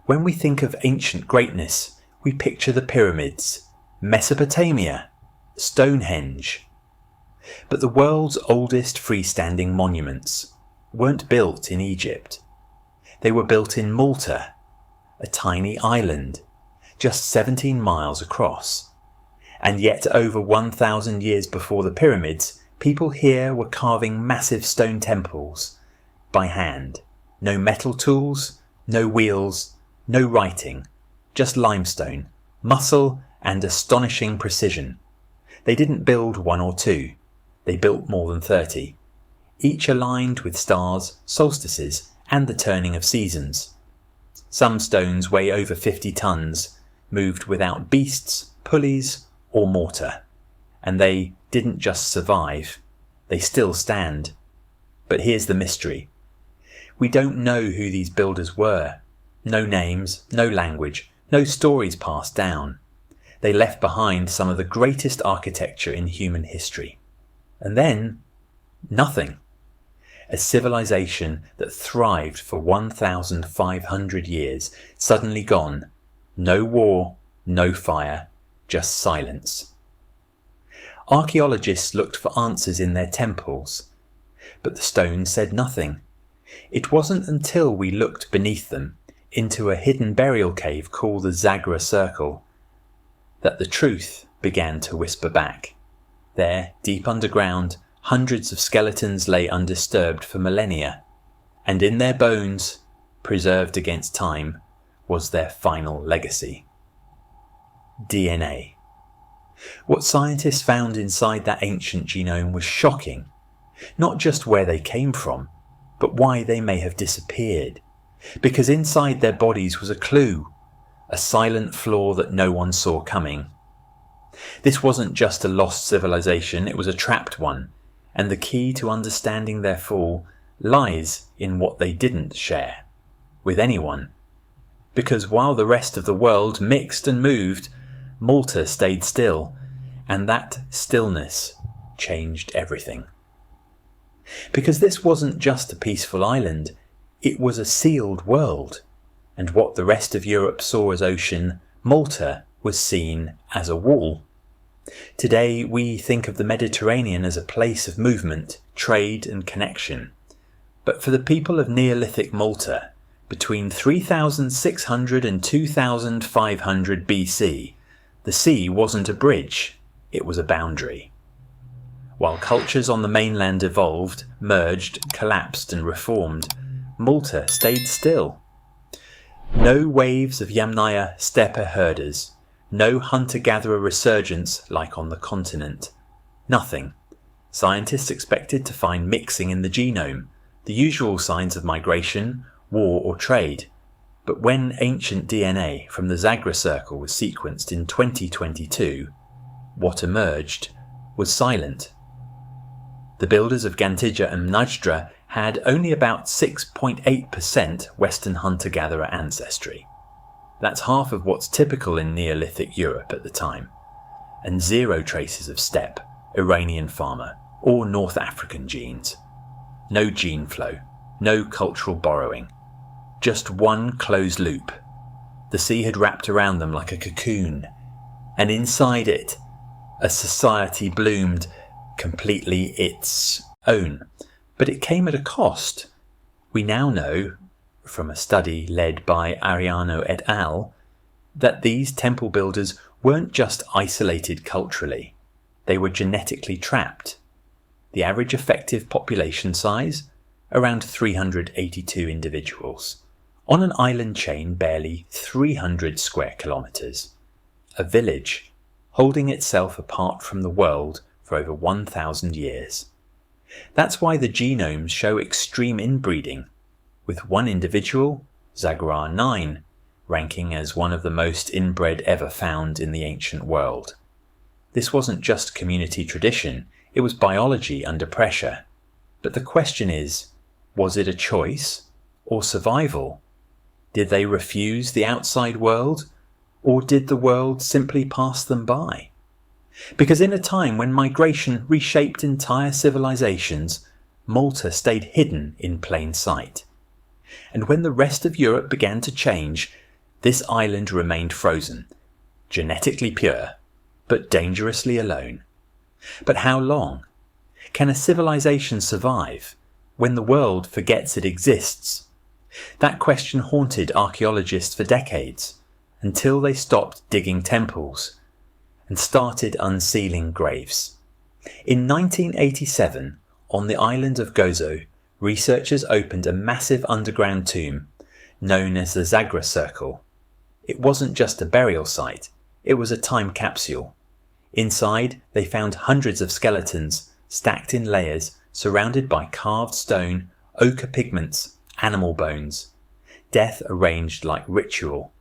When we think of ancient greatness, we picture the pyramids, Mesopotamia, Stonehenge. But the world's oldest freestanding monuments weren't built in Egypt. They were built in Malta, a tiny island, just 17 miles across. And yet over 1,000 years before the pyramids, people here were carving massive stone temples by hand. No metal tools, no wheels, no writing, just limestone, muscle and astonishing precision. They didn't build one or two, they built more than 30, each aligned with stars, solstices and the turning of seasons. Some stones weigh over 50 tons, moved without beasts, pulleys or mortar. And they didn't just survive, they still stand. But here's the mystery. We don't know who these builders were. No names, no language, no stories passed down. They left behind some of the greatest architecture in human history. And then, nothing. A civilization that thrived for 1,500 years, suddenly gone. No war, no fire, just silence. Archaeologists looked for answers in their temples, but the stones said nothing. It wasn't until we looked beneath them, into a hidden burial cave called the Zagra Circle, that the truth began to whisper back. There, deep underground, hundreds of skeletons lay undisturbed for millennia, and in their bones, preserved against time, was their final legacy. DNA. What scientists found inside that ancient genome was shocking. Not just where they came from, but why they may have disappeared. Because inside their bodies was a clue, a silent flaw that no one saw coming. This wasn't just a lost civilization, it was a trapped one, and the key to understanding their fall lies in what they didn't share with anyone. Because while the rest of the world mixed and moved, Malta stayed still, and that stillness changed everything. Because this wasn't just a peaceful island, it was a sealed world, and what the rest of Europe saw as ocean, Malta was seen as a wall. Today we think of the Mediterranean as a place of movement, trade and connection. But for the people of Neolithic Malta, between 3,600 and 2,500 BC, the sea wasn't a bridge, it was a boundary. While cultures on the mainland evolved, merged, collapsed and reformed, Malta stayed still. No waves of Yamnaya steppe herders, no hunter-gatherer resurgence like on the continent. Nothing. Scientists expected to find mixing in the genome, the usual signs of migration, war or trade. But when ancient DNA from the Zagra Circle was sequenced in 2022, what emerged was silent. The builders of Gantija and Najdra had only about 6.8% Western hunter-gatherer ancestry. That's half of what's typical in Neolithic Europe at the time, and zero traces of steppe, Iranian farmer, or North African genes. No gene flow, no cultural borrowing. Just one closed loop. The sea had wrapped around them like a cocoon, and inside it, a society bloomed completely its own. But it came at a cost. We now know, from a study led by Ariano et al., that these temple builders weren't just isolated culturally. They were genetically trapped. The average effective population size? Around 382 individuals. On an island chain barely 300 square kilometres. A village, holding itself apart from the world for over 1,000 years. That's why the genomes show extreme inbreeding, with one individual, Zagrar 9, ranking as one of the most inbred ever found in the ancient world. This wasn't just community tradition, it was biology under pressure. But the question is, was it a choice or survival? Did they refuse the outside world, or did the world simply pass them by? Because in a time when migration reshaped entire civilizations, Malta stayed hidden in plain sight. And when the rest of Europe began to change, This island remained frozen, genetically pure, but dangerously alone. But how long? Can a civilization survive when the world forgets it exists? That question haunted archaeologists for decades, until they stopped digging temples and started unsealing graves. In 1987, on the island of Gozo, researchers opened a massive underground tomb known as the Zagra Circle. It wasn't just a burial site, it was a time capsule. Inside, they found hundreds of skeletons stacked in layers, surrounded by carved stone, ochre pigments, animal bones. Death arranged like ritual,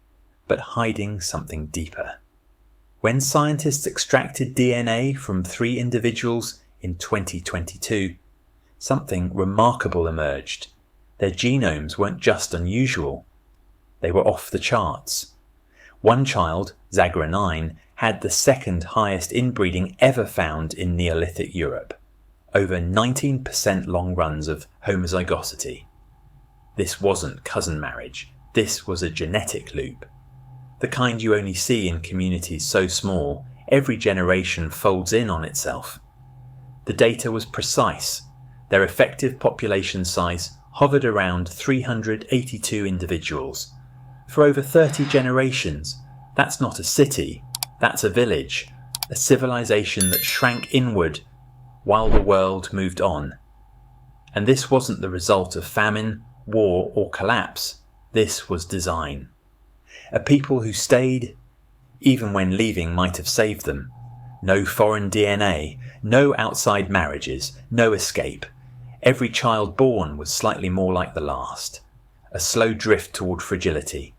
but hiding something deeper. When scientists extracted DNA from 3 individuals in 2022, something remarkable emerged. Their genomes weren't just unusual, they were off the charts. One child, Zagra 9, had the second highest inbreeding ever found in Neolithic Europe, over 19% long runs of homozygosity. This wasn't cousin marriage, this was a genetic loop. The kind you only see in communities so small, every generation folds in on itself. The data was precise. Their effective population size hovered around 382 individuals. For over 30 generations, that's not a city, that's a village, a civilization that shrank inward while the world moved on. And this wasn't the result of famine, war, or collapse. This was design. A people who stayed, even when leaving might have saved them. No foreign DNA, no outside marriages, no escape. Every child born was slightly more like the last. A slow drift toward fragility.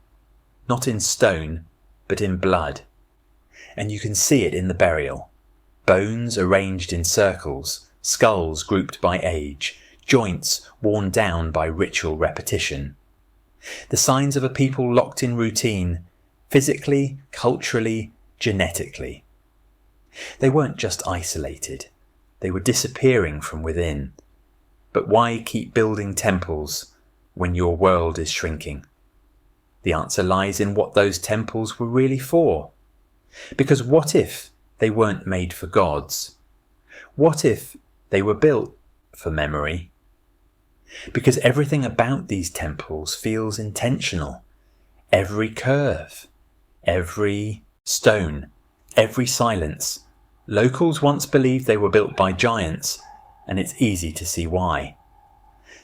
Not in stone, but in blood. And you can see it in the burial. Bones arranged in circles, skulls grouped by age, joints worn down by ritual repetition. The signs of a people locked in routine, physically, culturally, genetically. They weren't just isolated, they were disappearing from within. But why keep building temples when your world is shrinking? The answer lies in what those temples were really for. Because what if they weren't made for gods? What if they were built for memory? Because everything about these temples feels intentional. Every curve, every stone, every silence. Locals once believed they were built by giants, and it's easy to see why.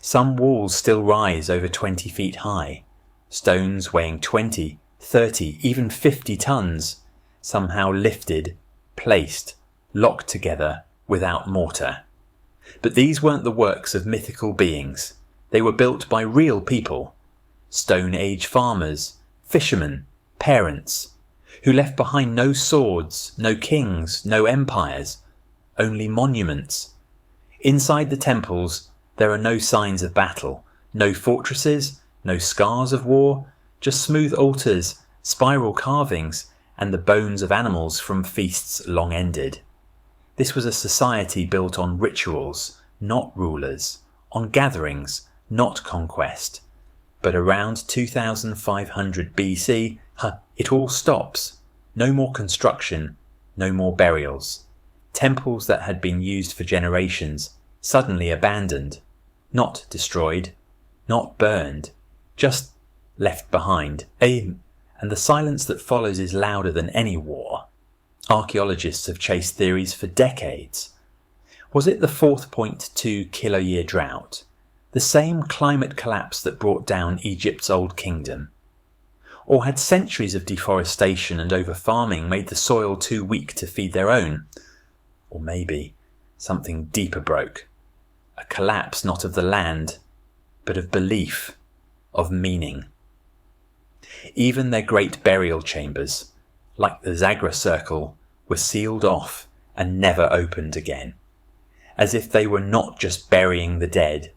Some walls still rise over 20 feet high. Stones weighing 20, 30, even 50 tons, somehow lifted, placed, locked together without mortar. But these weren't the works of mythical beings. They were built by real people. Stone Age farmers, fishermen, parents, who left behind no swords, no kings, no empires, only monuments. Inside the temples, there are no signs of battle, no fortresses, no scars of war, just smooth altars, spiral carvings, and the bones of animals from feasts long ended. This was a society built on rituals, not rulers, on gatherings, not conquest. But around 2500 BC, it all stops. No more construction, no more burials. Temples that had been used for generations, suddenly abandoned, not destroyed, not burned, just left behind. And the silence that follows is louder than any war. Archaeologists have chased theories for decades. Was it the 4.2 kilo-year drought? The same climate collapse that brought down Egypt's old kingdom? Or had centuries of deforestation and over-farming made the soil too weak to feed their own? Or maybe something deeper broke. A collapse not of the land, but of belief, of meaning. Even their great burial chambers, like the Zagra Circle, were sealed off and never opened again, as if they were not just burying the dead,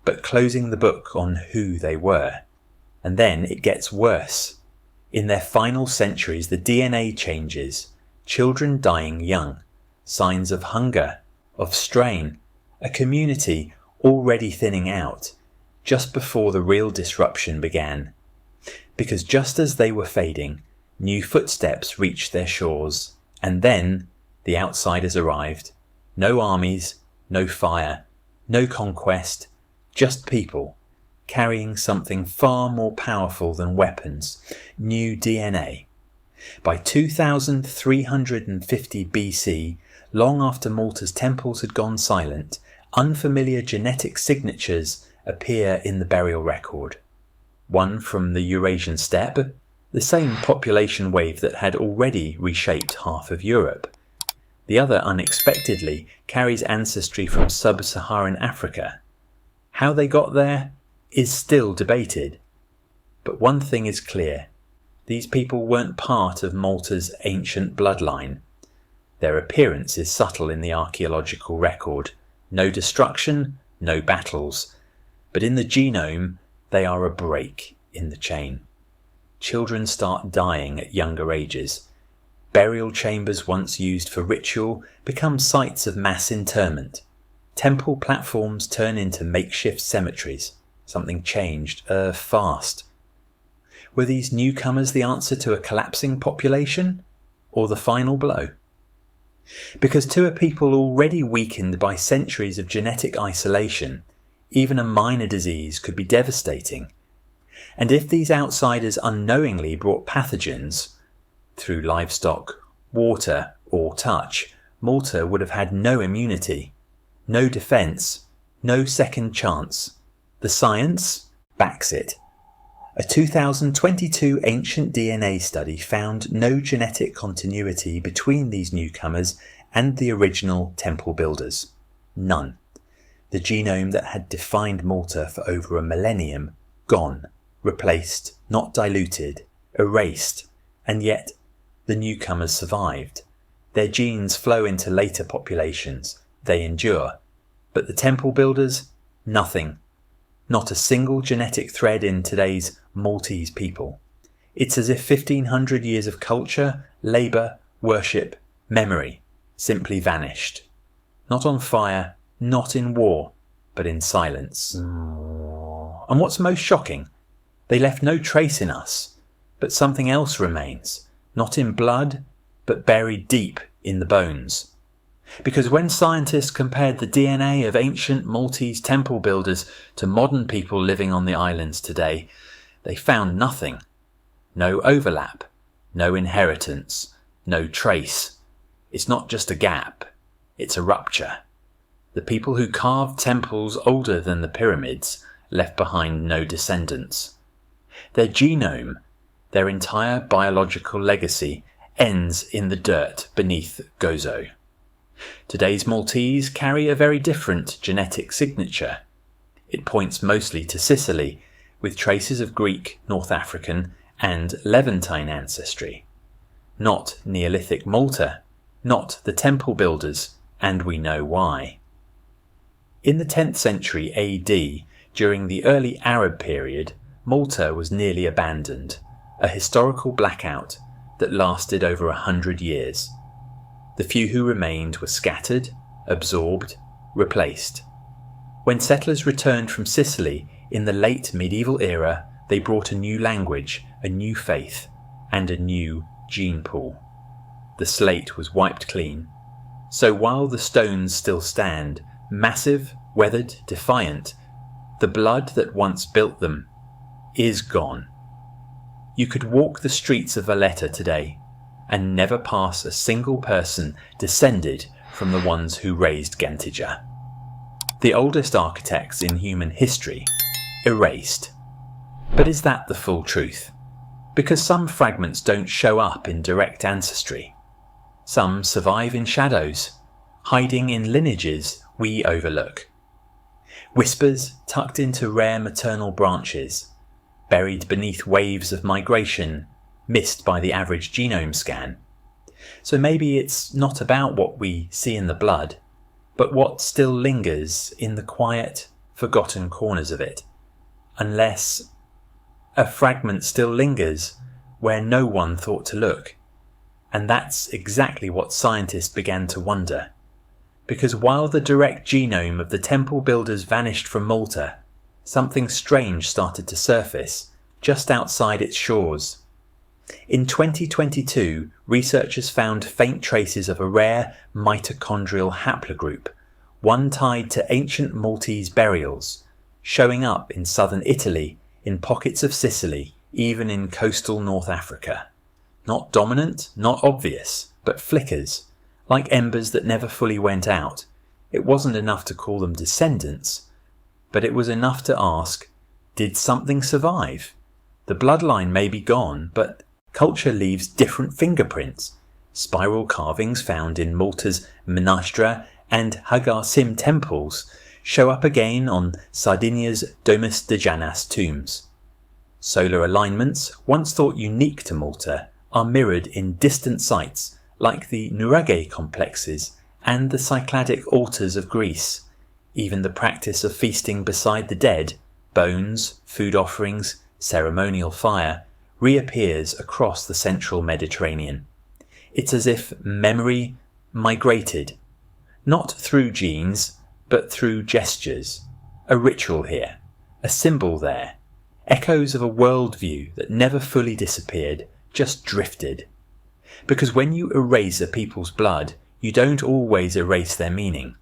but closing the book on who they were. And then it gets worse. In their final centuries, the DNA changes, children dying young, signs of hunger, of strain, a community already thinning out, just before the real disruption began. Because just as they were fading, new footsteps reached their shores, and then the outsiders arrived. No armies, no fire, no conquest, just people carrying something far more powerful than weapons, new DNA. By 2350 BC, long after Malta's temples had gone silent, unfamiliar genetic signatures appear in the burial record. One from the Eurasian steppe, the same population wave that had already reshaped half of Europe. The other, unexpectedly, carries ancestry from sub-Saharan Africa. How they got there is still debated. But one thing is clear. These people weren't part of Malta's ancient bloodline. Their appearance is subtle in the archaeological record. No destruction, no battles. But in the genome, they are a break in the chain. Children start dying at younger ages. Burial chambers once used for ritual become sites of mass interment. Temple platforms turn into makeshift cemeteries. Something changed, fast. Were these newcomers the answer to a collapsing population, or the final blow? Because to a people already weakened by centuries of genetic isolation, even a minor disease could be devastating. And if these outsiders unknowingly brought pathogens, through livestock, water, or touch, Malta would have had no immunity, no defence, no second chance. The science backs it. A 2022 ancient DNA study found no genetic continuity between these newcomers and the original temple builders. None. The genome that had defined Malta for over a millennium, gone, replaced, not diluted, erased, and yet the newcomers survived. Their genes flow into later populations. They endure. But the temple builders? Nothing. Not a single genetic thread in today's Maltese people. It's as if 1500 years of culture, labour, worship, memory simply vanished. Not on fire, not in war, but in silence. And what's most shocking? They left no trace in us, but something else remains. Not in blood, but buried deep in the bones. Because when scientists compared the DNA of ancient Maltese temple builders to modern people living on the islands today, they found nothing. No overlap, no inheritance, no trace. It's not just a gap, it's a rupture. The people who carved temples older than the pyramids left behind no descendants. Their genome, their entire biological legacy, ends in the dirt beneath Gozo. Today's Maltese carry a very different genetic signature. It points mostly to Sicily, with traces of Greek, North African and Levantine ancestry. Not Neolithic Malta, not the temple builders, and we know why. In the 10th century AD, during the early Arab period, Malta was nearly abandoned, a historical blackout that lasted over 100 years. The few who remained were scattered, absorbed, replaced. When settlers returned from Sicily in the late medieval era, they brought a new language, a new faith, and a new gene pool. The slate was wiped clean. So while the stones still stand, massive, weathered, defiant, the blood that once built them is gone. You could walk the streets of Valletta today and never pass a single person descended from the ones who raised Gantija. The oldest architects in human history, erased. But is that the full truth? Because some fragments don't show up in direct ancestry. Some survive in shadows, hiding in lineages we overlook. Whispers tucked into rare maternal branches, buried beneath waves of migration, missed by the average genome scan. So maybe it's not about what we see in the blood, but what still lingers in the quiet, forgotten corners of it. Unless a fragment still lingers where no one thought to look. And that's exactly what scientists began to wonder. Because while the direct genome of the temple builders vanished from Malta, something strange started to surface just outside its shores. In 2022, researchers found faint traces of a rare mitochondrial haplogroup, one tied to ancient Maltese burials, showing up in southern Italy, in pockets of Sicily, even in coastal North Africa. Not dominant, not obvious, but flickers, like embers that never fully went out. It wasn't enough to call them descendants, but it was enough to ask, did something survive? The bloodline may be gone, but culture leaves different fingerprints. Spiral carvings found in Malta's Menastra and Hagar Sim temples show up again on Sardinia's Domus de Janas tombs. Solar alignments, once thought unique to Malta, are mirrored in distant sites like the Nuraghe complexes and the Cycladic altars of Greece. Even the practice of feasting beside the dead, bones, food offerings, ceremonial fire, reappears across the central Mediterranean. It's as if memory migrated, not through genes, but through gestures. A ritual here, a symbol there, echoes of a worldview that never fully disappeared, just drifted. Because when you erase a people's blood, you don't always erase their meaning.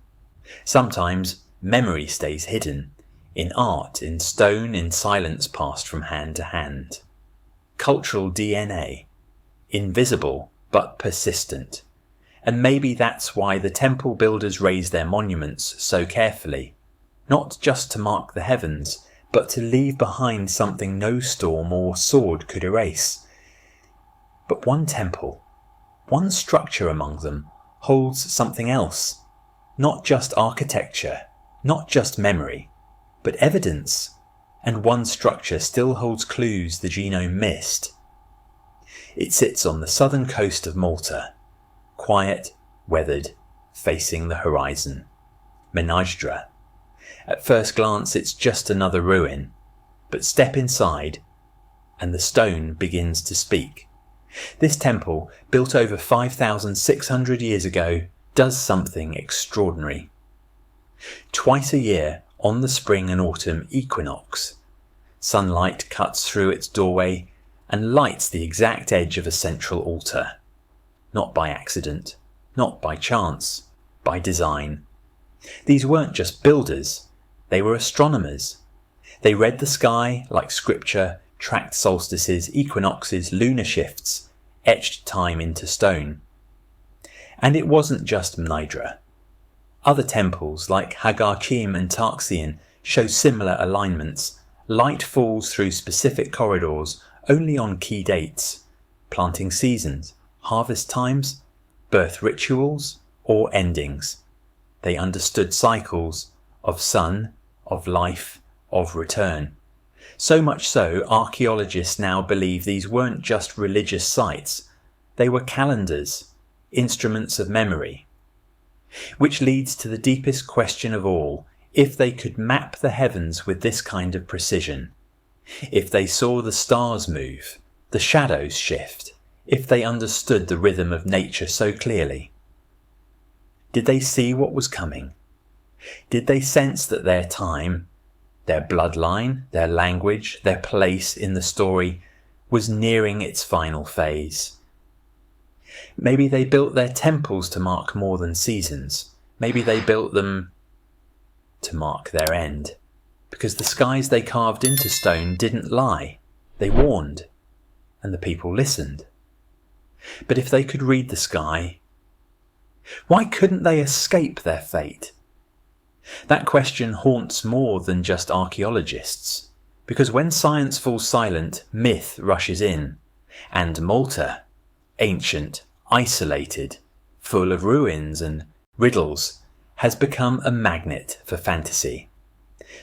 Sometimes memory stays hidden, in art, in stone, in silence passed from hand to hand. Cultural DNA, invisible but persistent. And maybe that's why the temple builders raised their monuments so carefully, not just to mark the heavens, but to leave behind something no storm or sword could erase. But one temple, one structure among them, holds something else, not just architecture, not just memory, but evidence, and one structure still holds clues the genome missed. It sits on the southern coast of Malta, quiet, weathered, facing the horizon. Menastra. At first glance it's just another ruin, but step inside and the stone begins to speak. This temple, built over 5,600 years ago, does something extraordinary. Twice a year, on the spring and autumn equinox, sunlight cuts through its doorway and lights the exact edge of a central altar. Not by accident, not by chance, by design. These weren't just builders, they were astronomers. They read the sky like scripture, tracked solstices, equinoxes, lunar shifts, etched time into stone. And it wasn't just Menastra. Other temples like Hagar Kim and Tarxian show similar alignments. Light falls through specific corridors only on key dates, planting seasons, harvest times, birth rituals, or endings. They understood cycles of sun, of life, of return. So much so, archaeologists now believe these weren't just religious sites, they were calendars, instruments of memory. Which leads to the deepest question of all: if they could map the heavens with this kind of precision, if they saw the stars move, the shadows shift, if they understood the rhythm of nature so clearly. Did they see what was coming? Did they sense that their time, their bloodline, their language, their place in the story was nearing its final phase? Maybe they built their temples to mark more than seasons. Maybe they built them to mark their end, because the skies they carved into stone didn't lie. They warned, and the people listened. But if they could read the sky, why couldn't they escape their fate? That question haunts more than just archaeologists, because when science falls silent, myth rushes in, and Malta, ancient, isolated, full of ruins and riddles, has become a magnet for fantasy.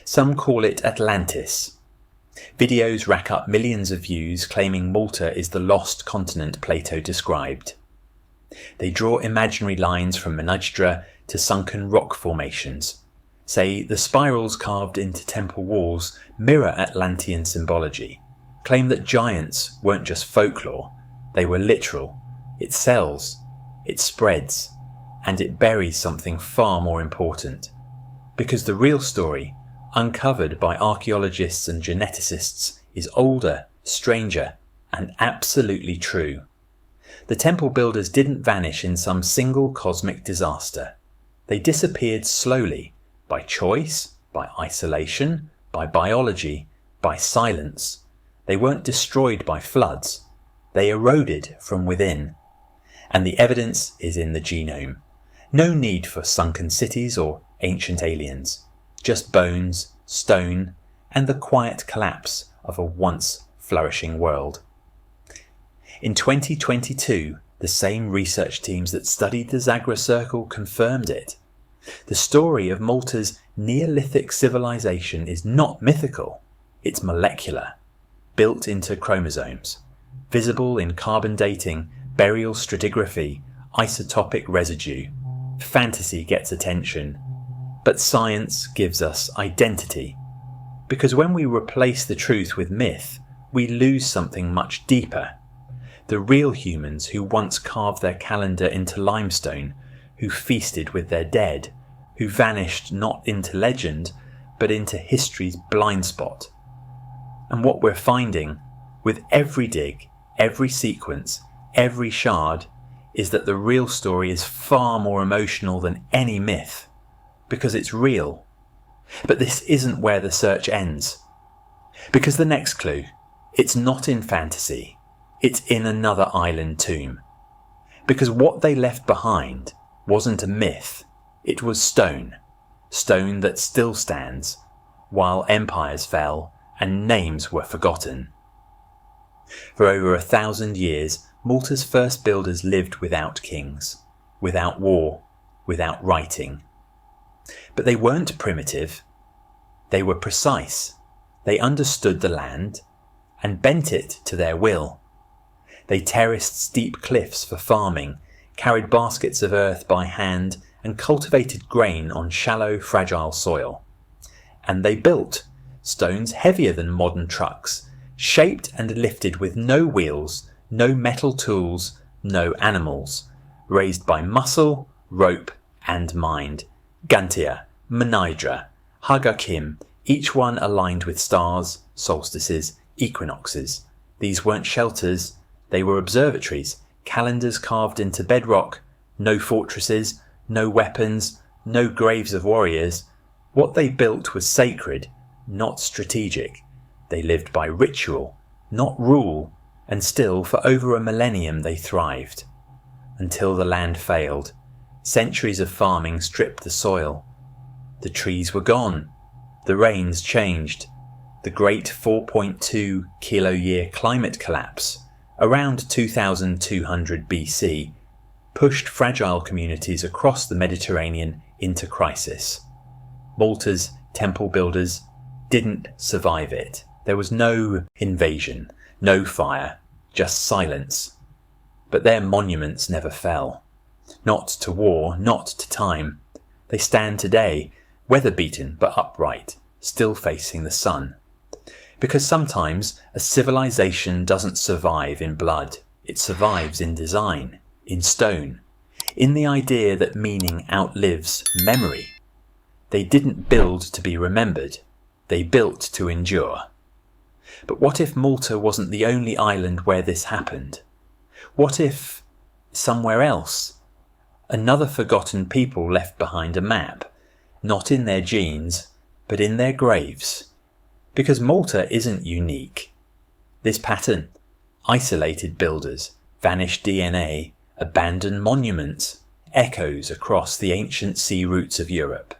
Some call it Atlantis. Videos rack up millions of views claiming Malta is the lost continent Plato described. They draw imaginary lines from Menastra to sunken rock formations, say the spirals carved into temple walls mirror Atlantean symbology, claim that giants weren't just folklore, they were literal. It sells, it spreads, and it buries something far more important. Because the real story, uncovered by archaeologists and geneticists, is older, stranger, and absolutely true. The temple builders didn't vanish in some single cosmic disaster. They disappeared slowly, by choice, by isolation, by biology, by silence. They weren't destroyed by floods. They eroded from within. And the evidence is in the genome. No need for sunken cities or ancient aliens. Just bones, stone, and the quiet collapse of a once flourishing world. In 2022, the same research teams that studied the Zagros Circle confirmed it. The story of Malta's Neolithic civilization is not mythical, it's molecular, built into chromosomes, visible in carbon dating, burial stratigraphy, isotopic residue. Fantasy gets attention, but science gives us identity. Because when we replace the truth with myth, we lose something much deeper. The real humans who once carved their calendar into limestone, who feasted with their dead, who vanished not into legend, but into history's blind spot. And what we're finding, with every dig, every sequence, every shard, is that the real story is far more emotional than any myth, because it's real. But this isn't where the search ends. Because the next clue, it's not in fantasy. It's in another island tomb. Because what they left behind wasn't a myth, it was stone. Stone that still stands, while empires fell and names were forgotten. For over 1,000 years, Malta's first builders lived without kings, without war, without writing. But they weren't primitive. They were precise. They understood the land and bent it to their will. They terraced steep cliffs for farming, carried baskets of earth by hand, and cultivated grain on shallow, fragile soil. And they built stones heavier than modern trucks, shaped and lifted with no wheels, no metal tools, no animals, raised by muscle, rope, and mind. Gantia, Menidra, Hagakim, each one aligned with stars, solstices, equinoxes. These weren't shelters, they were observatories, calendars carved into bedrock, no fortresses, no weapons, no graves of warriors. What they built was sacred, not strategic. They lived by ritual, not rule, and still for over a millennium they thrived. Until the land failed. Centuries of farming stripped the soil. The trees were gone. The rains changed. The great 4.2 kilo-year climate collapse, around 2200 BC, pushed fragile communities across the Mediterranean into crisis. Malta's temple builders didn't survive it. There was no invasion, no fire, just silence. But their monuments never fell. Not to war, not to time. They stand today, weather-beaten but upright, still facing the sun. Because sometimes a civilization doesn't survive in blood. It survives in design, in stone, in the idea that meaning outlives memory. They didn't build to be remembered. They built to endure. But what if Malta wasn't the only island where this happened? What if somewhere else, another forgotten people left behind a map, not in their genes, but in their graves? Because Malta isn't unique. This pattern, isolated builders, vanished DNA, abandoned monuments, echoes across the ancient sea routes of Europe.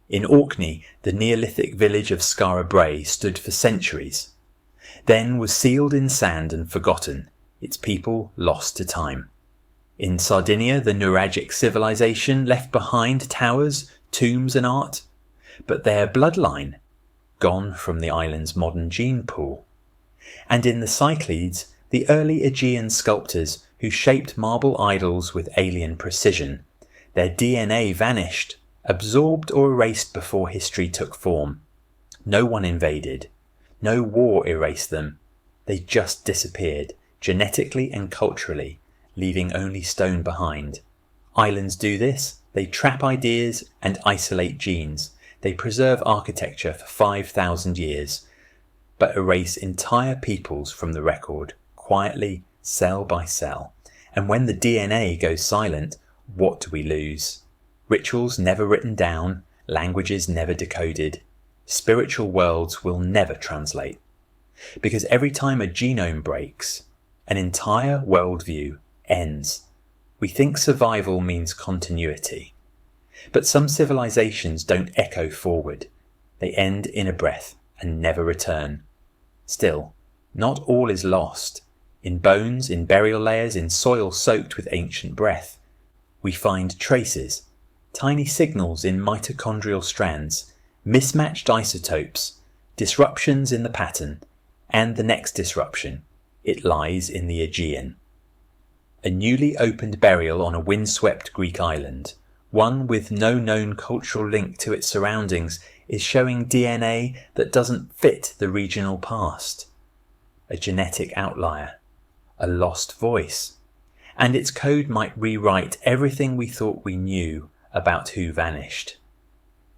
In Orkney, the Neolithic village of Skara Brae stood for centuries, then was sealed in sand and forgotten, its people lost to time. In Sardinia, the Nuragic civilization left behind towers, tombs and art, but their bloodline gone from the island's modern gene pool. And in the Cyclades, the early Aegean sculptors who shaped marble idols with alien precision, their DNA vanished, absorbed or erased before history took form. No one invaded. No war erased them. They just disappeared, genetically and culturally, leaving only stone behind. Islands do this. They trap ideas and isolate genes. They preserve architecture for 5,000 years. but erase entire peoples from the record, quietly, cell by cell. And when the DNA goes silent, what do we lose? Rituals never written down, languages never decoded, spiritual worlds will never translate. Because every time a genome breaks, an entire worldview ends. We think survival means continuity. But some civilizations don't echo forward. They end in a breath and never return. Still, not all is lost. In bones, in burial layers, in soil soaked with ancient breath, we find traces, tiny signals in mitochondrial strands, mismatched isotopes, disruptions in the pattern, and the next disruption, it lies in the Aegean. A newly opened burial on a windswept Greek island, one with no known cultural link to its surroundings, is showing DNA that doesn't fit the regional past. A genetic outlier, a lost voice, and its code might rewrite everything we thought we knew about who vanished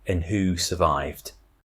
and who survived.